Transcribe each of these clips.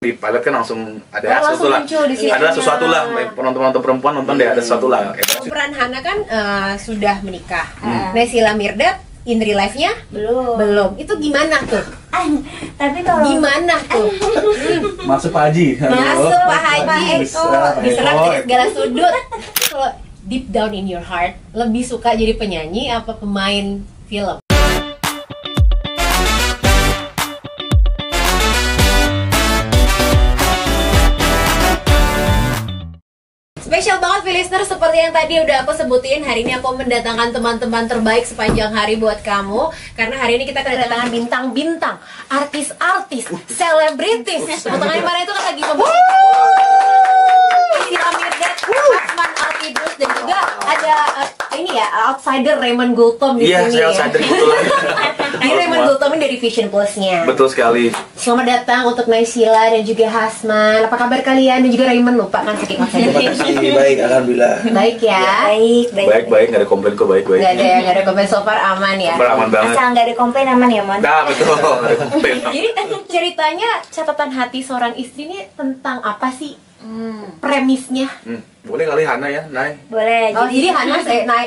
Di pilot kan langsung ada sesuatu lah, penonton perempuan nonton deh, ada sesuatu lah. Peran Hana kan sudah menikah. Naysila Mirdad in real life-nya belum. Itu gimana tuh? Tapi kalau gimana tuh? Masuk Pak Haji. Masuk Pak Haji. Diserang dari segala sudut. Kalau deep down in your heart, lebih suka jadi penyanyi apa pemain film? Spesial banget listener, seperti yang tadi udah aku sebutin, hari ini aku mendatangkan teman-teman terbaik sepanjang hari buat kamu. Karena hari ini kita kedatangan bintang-bintang, artis-artis, selebritis. Potongan mana itu kan lagi pembukaan Naysila Mirdad, Hasman Al-Qidus, dan juga ada ini ya, outsider Raymond Gultom di sini. Iya, outsider kebetulan. Ini Raymond Gultom dari Vision Plus-nya. Betul sekali. Selamat datang untuk Naysila dan juga Hasman. Apa kabar kalian? Dan juga Raymond, lupa kan sedikit Baik, alhamdulillah. Baik ya. Baik, nggak ada komplain kok, baik. Nggak ada komplain, so far aman ya. Aman banget. asal nggak ada komplain aman ya, Mon. Nah, betul, nggak ada komplain. Jadi ceritanya catatan hati seorang istri ini tentang apa sih? Premisnya. Boleh kali Hana ya, Nay. Boleh. Oh, jadi Hana,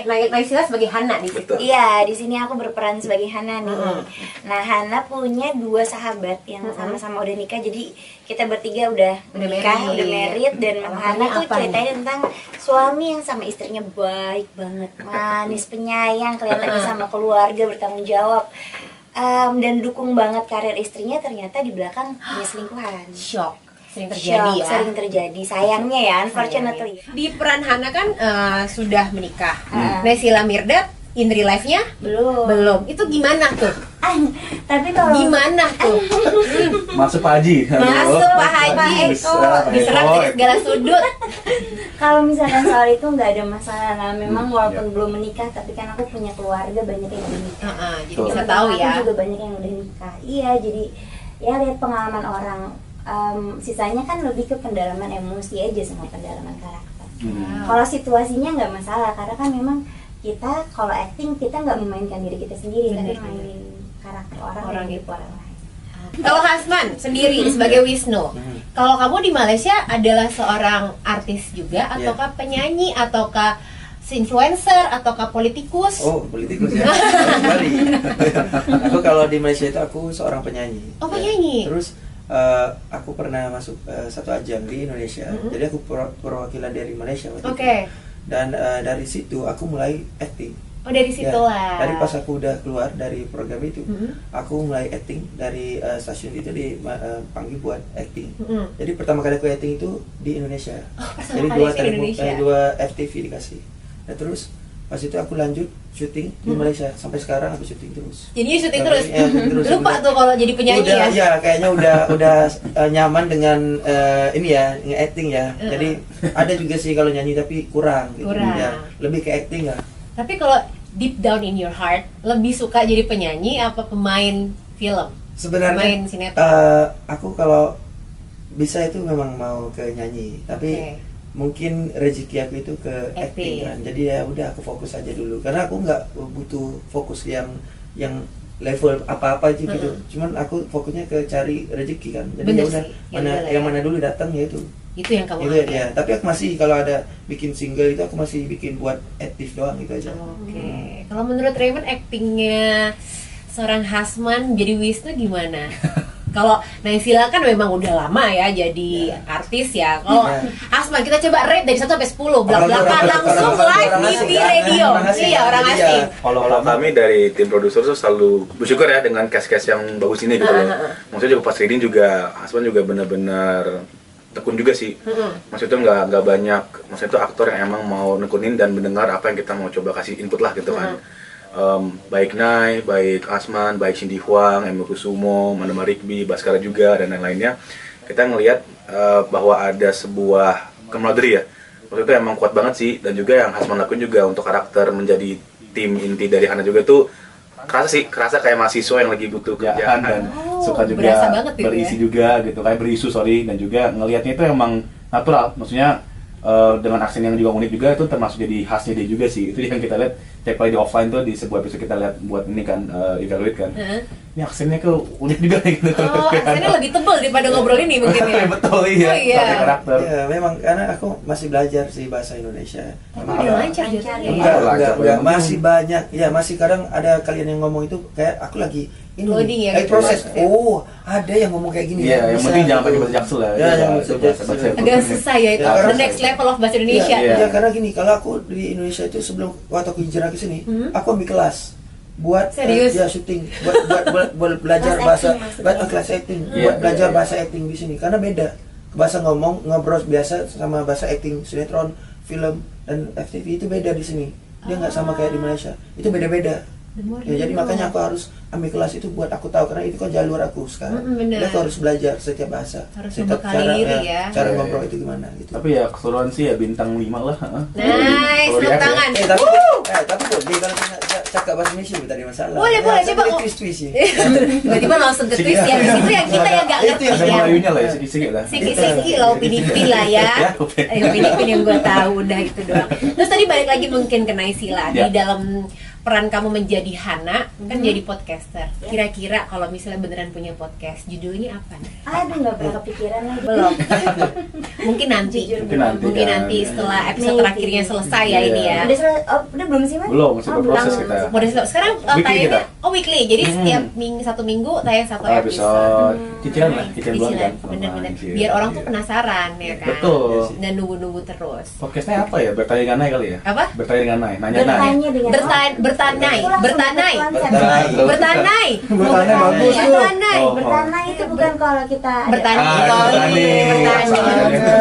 Naysila sebagai Hana di situ. Betul. Iya, di sini aku berperan sebagai Hana nih. Nah, Hana punya dua sahabat yang sama-sama udah nikah. Jadi kita bertiga udah nikah, udah married, dan Mama Hana tuh ceritanya tentang suami yang sama istrinya baik banget, manis, penyayang, kelihatannya sama keluarga, bertanggung jawab. Dan dukung banget karir istrinya, ternyata di belakang punya selingkuhan. Shock. Sering terjadi, sayangnya ya, unfortunately. Di peran Hana kan sudah menikah. Naysila Mirdad in real life-nya belum. Itu gimana tuh? Tapi kalau gimana tuh? Masuk Pak Haji. Masuk Pak Haji. Diserang dari segala sudut. kalau misalkan soal itu nggak ada masalah lah. Memang walaupun belum menikah, tapi kan aku punya keluarga, banyak yang udah nikah. Jadi bisa tahu ya. Aku juga banyak yang udah nikah. Iya, jadi ya lihat pengalaman orang. Sisanya kan lebih ke pendalaman emosi aja sama pendalaman karakter. Kalau situasinya nggak masalah, karena kan memang kita kalau acting kita nggak memainkan diri kita sendiri, tapi mainin karakter orang di orang lain. Kalau Hasman sendiri sebagai Wisnu, kalau kamu di Malaysia adalah seorang artis juga, ataukah penyanyi, ataukah influencer, ataukah politikus? Oh, politikus ya. Bali. Aku kalau di Malaysia itu aku seorang penyanyi. Oh, penyanyi. Terus aku pernah masuk satu ajang di Indonesia. Jadi aku perwakilan dari Malaysia waktu itu. Dan dari situ aku mulai acting. Oh, dari situ lah. Dari pas aku udah keluar dari program itu, aku mulai acting dari stasiun itu dipanggil buat acting. Jadi pertama kali aku acting itu di Indonesia. Jadi dua FTV dikasih. Nah terus pas itu aku lanjut syuting di Malaysia, sampai sekarang aku syuting terus. Jadi syuting terus. Terus. Lupa tuh kalau jadi penyanyi udah, ya. Ya kayaknya udah nyaman dengan ini ya, nge-acting ya. Jadi ada juga sih kalau nyanyi tapi kurang gitu. Ya, lebih ke acting lah. Tapi kalau deep down in your heart, lebih suka jadi penyanyi apa pemain film? Sebenarnya pemain sinetron. Aku kalau bisa itu memang mau ke nyanyi, tapi mungkin rezeki aku itu ke acting kan. Jadi ya udah aku fokus aja dulu, karena aku nggak butuh fokus yang level apa-apa aja gitu. Cuman aku fokusnya ke cari rezeki kan. Jadi ya udah mana dulu datang ya itu yang kamu itu ya. Tapi aku masih kalau ada bikin single itu aku masih bikin buat aktif doang gitu aja. Kalau menurut Raymond, actingnya seorang Hasman jadi Wisnu gimana? Kalau Naysila kan memang udah lama ya jadi artis ya. Kalau Hasman kita coba rate dari 1 sampai 10, belak-belakan langsung live TV radio. Iya, orang asing. Kalau kami dari tim produser tuh selalu bersyukur ya dengan cast-cast yang bagus ini gitu loh. Maksudnya juga pas reading juga Hasman juga benar-benar tekun juga sih. Maksudnya nggak banyak, maksudnya itu aktor yang emang mau nekunin dan mendengar apa yang kita mau coba kasih input lah gitu kan. Baik Nay, baik Hasman, baik Cindy Huang, Emil Kusumo, Mandama Rikbi, Baskara juga dan lain-lainnya. Kita ngelihat bahwa ada sebuah camaraderie ya. Maksudnya emang kuat banget sih, dan juga yang Hasman lakuin juga untuk karakter menjadi tim inti dari Hana juga tuh kerasa kayak mahasiswa yang lagi butuh kerjaan dan suka juga berisi juga gitu, kayak berisu dan juga ngelihatnya itu emang natural, maksudnya dengan aksen yang juga unik juga, itu termasuk jadi khasnya dia juga sih. Itu yang kita lihat tiap kali di offline tuh, di sebuah episode kita lihat buat ini kan, evaluate kan. ini aksennya kok unik juga gitu. Oh, aksennya lebih tebal daripada ngobrol ini mungkin ya. Betul iya. Oh, iya. Pakai karakter. Ya, memang karena aku masih belajar sih bahasa Indonesia. Tapi udah lancar jadinya. Enggak, masih banyak. Ya, masih kadang ada kalian yang ngomong itu kayak aku lagi ini Loading ya, gitu. proses. Oh, ada yang ngomong kayak gini. Iya, yang penting jangan pakai bahasa Jaksel lah. Ya, yang Agak susah ya itu. Ya, The next level of bahasa Indonesia. Iya, karena gini, kalau aku di Indonesia itu sebelum waktu aku hijrah ke sini, aku ambil kelas buat Serius? ya syuting, buat belajar bahasa kelas acting, buat belajar bahasa acting di sini karena beda bahasa ngobrol biasa sama bahasa acting sinetron, film dan FTV itu beda di sini. Dia nggak sama kayak di Malaysia. Itu beda-beda. Ya, jadi makanya aku harus ambil kelas itu buat aku tahu karena itu kan jalur aku sekarang. Jadi aku harus belajar setiap bahasa, harus setiap membekali diri ya. cara ngobrol itu gimana gitu. Tapi ya keseluruhan sih ya bintang 5 lah. Nice, tepuk tangan. Tapi kok dia kalau cakap bahasa Indonesia tadi masalah. Boleh, tiba twist sih. Tiba-tiba langsung ke twist ya. Itu yang kita yang nggak ngerti Ada ya. Melayunya lah ya, sikit-sikit lah. Siki lah, opini-opini lah ya. Opini-opini yang gue tahu udah itu doang. Terus tadi balik lagi mungkin ke Naysila di dalam peran kamu menjadi Hana kan jadi podcaster. Kira-kira kalau misalnya beneran punya podcast, judulnya apa nih? Aduh, nggak pernah kepikiran lagi. Belum. Mungkin nanti. Mungkin nanti setelah episode terakhirnya selesai ya ini ya. Udah belum sih, Mas? Belum, masih berproses kita. Sekarang Weekly tayangnya kita. weekly. Jadi setiap satu minggu tayang satu episode. Cicilan lah, cicilan bulan kan. Bener-bener. Biar orang tuh penasaran ya kan. Betul. Dan nunggu-nunggu terus. Podcastnya apa ya? Bertanya dengan Nay kali ya? Apa? Bertanya dengan Nay, nanya Nay. Bertanya dengan Bertanai. Bertanai itu bukan kalau kita bertani.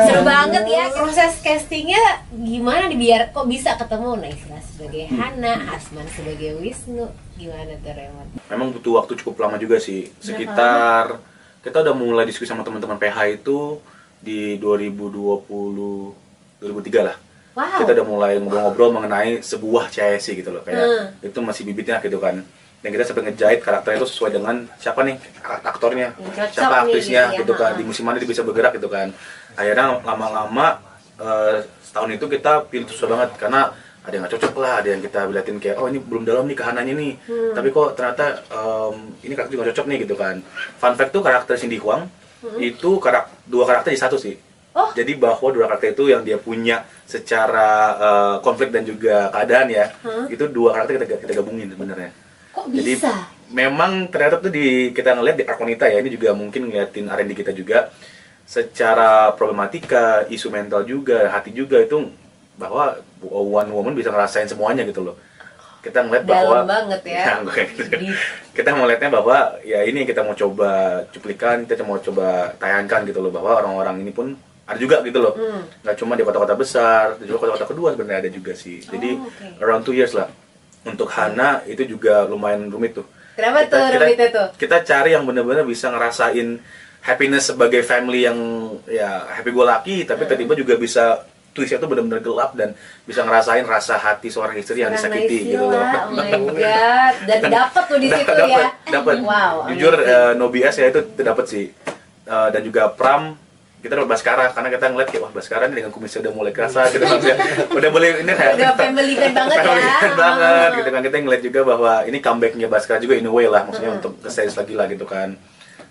Seru banget ya proses castingnya gimana nih biar kok bisa ketemu Naysila sebagai Hana, Hasman sebagai Wisnu, gimana tuh Raymond? Memang butuh waktu cukup lama juga sih. Sekitar kita udah mulai diskusi sama teman-teman PH itu di 2003 lah. Wow. Kita udah mulai ngobrol-ngobrol mengenai sebuah CIC gitu loh, kayak itu masih bibitnya gitu kan. Dan kita sampai ngejahit karakternya itu sesuai dengan siapa nih aktornya, siapa aktrisnya gitu kan, di musim mana dia bisa bergerak gitu kan. Akhirnya lama-lama setahun itu kita pilih susah banget karena ada yang nggak cocok lah, ada yang kita liatin kayak oh ini belum dalam nih kehananya nih, tapi kok ternyata ini karakter juga cocok nih gitu kan. Fun fact tuh karakter Cindy Huang itu dua karakter di satu sih. Oh. Jadi bahwa dua karakter itu yang dia punya secara konflik dan juga keadaan ya, itu dua karakter kita gabungin sebenarnya. Kok Jadi bisa? memang ternyata tuh kita ngeliat di Arkonita ya, ini juga mungkin ngeliatin R&D kita juga secara problematika, isu mental juga, hati juga itu bahwa one woman bisa ngerasain semuanya gitu loh. Kita ngeliat bahwa dalam banget ya. Kita ngeliatnya bahwa ya ini yang kita mau coba cuplikan, kita mau coba tayangkan gitu loh, bahwa orang-orang ini pun ada juga gitu loh, nggak cuma di kota-kota besar, juga kota-kota kedua sebenarnya ada juga sih. Jadi around 2 years lah. Untuk Hana itu juga lumayan rumit tuh. Kenapa tuh rumitnya tuh? Kita cari yang benar-benar bisa ngerasain happiness sebagai family yang ya happy go lucky, tapi tiba-tiba juga bisa twistnya tuh benar-benar gelap dan bisa ngerasain rasa hati seorang istri yang disakiti gitu loh. Oh my god, dan dapat tuh di situ ya. Dapat. Wow. Jujur No BS ya itu dapat sih. Dan juga Pram kita dapat Baskara karena kita ngeliat kayak wah Baskara ini dengan kumisnya udah mulai kerasa gitu kan ya. Udah boleh ini kayak udah family fan banget ya. Family fan banget gitu kan. Kita ngeliat juga bahwa ini comebacknya Baskara juga in a way lah, maksudnya untuk ke series lagi lah gitu kan.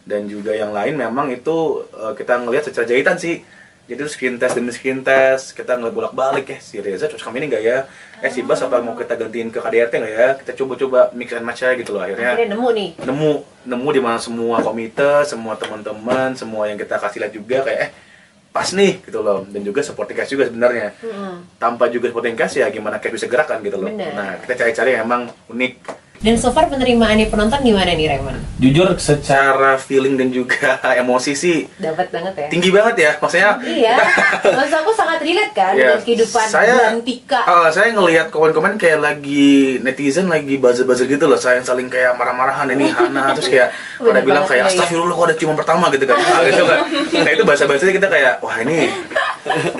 Dan juga yang lain memang itu kita ngeliat secara jahitan sih. Jadi itu screen test demi screen test, kita ngeliat bolak-balik ya, si Reza cocok sama ini nggak ya? Si Bas apa mau kita gantiin ke KDRT nggak ya? Kita coba-coba mix and match aja gitu loh akhirnya. Nemu nih. Nemu di mana semua komite, semua teman-teman, semua yang kita kasih lihat juga kayak pas nih gitu loh. Dan juga supporting cast juga sebenarnya. Tanpa juga supporting cast ya gimana kayak bisa gerakan gitu loh. Bener. Nah kita cari-cari yang emang unik. Dan so far penerimaannya penonton gimana nih Raymond? Jujur secara feeling dan juga emosi sih dapat banget ya. Tinggi banget ya, maksudnya. Iya. Maksud aku sangat relate kan dengan kehidupan dan Tika. Saya ngelihat komen-komen kayak lagi netizen lagi buzzer-buzzer gitu loh, saya saling kayak marah-marahan ini Hana terus kayak pada bilang kayak astagfirullah kok ada ciuman pertama gitu kan. Gitu kan. Nah itu bahasa-bahasanya kita kayak wah ini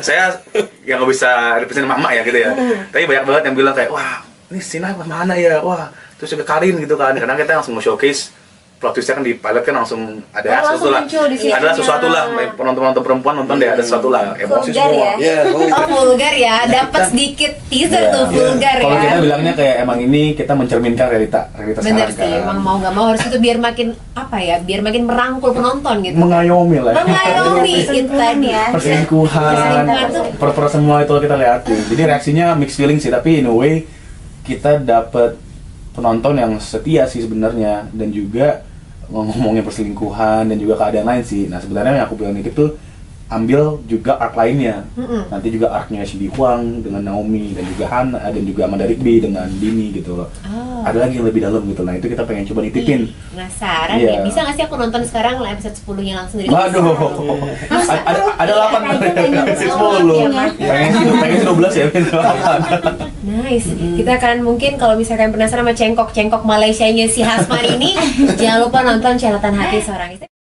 saya yang nggak bisa represent mama ya gitu ya. Tapi banyak banget yang bilang kayak wah ini Sina mana ya, wah terus juga Karin gitu kan, karena kita langsung showcase plot twistnya kan di pilot kan langsung ada langsung sesuatu lah, muncul di situ. ada sesuatu lah, penonton perempuan nonton deh ada sesuatu lah, emosi Vulgar semua. ya? Oh vulgar ya, dapat sedikit teaser Iya. tuh vulgar Kalau ya. kita bilangnya kayak emang ini kita mencerminkan realitas Bener sekarang sih, kan. emang mau nggak mau harus itu biar makin apa ya, biar makin merangkul penonton gitu. Mengayomi lah. Mengayomi itu tadi ya. Perselingkuhan, per semua itu kita liatin. Jadi reaksinya mixed feeling sih, tapi in a way kita dapet penonton yang setia sih sebenarnya, dan juga ngomongin perselingkuhan dan juga keadaan lain sih. Nah sebenarnya yang aku bilang itu ambil juga arc lainnya. Nanti juga arcnya si Bi Huang dengan Naomi dan juga Han dan juga Amanda Rigby dengan Dini gitu loh. Ada lagi yang lebih dalam gitu. Nah itu kita pengen coba nitipin. Penasaran Iya. nih, bisa nggak sih aku nonton sekarang episode 10-nya langsung dari Waduh, ada 8 kasih 10. Pengen 12 ya, pengen 8. Nice. Kita akan mungkin kalau misalkan penasaran sama cengkok-cengkok Malaysianya si Hasman ini, jangan lupa nonton Catatan Hati Seorang Istri.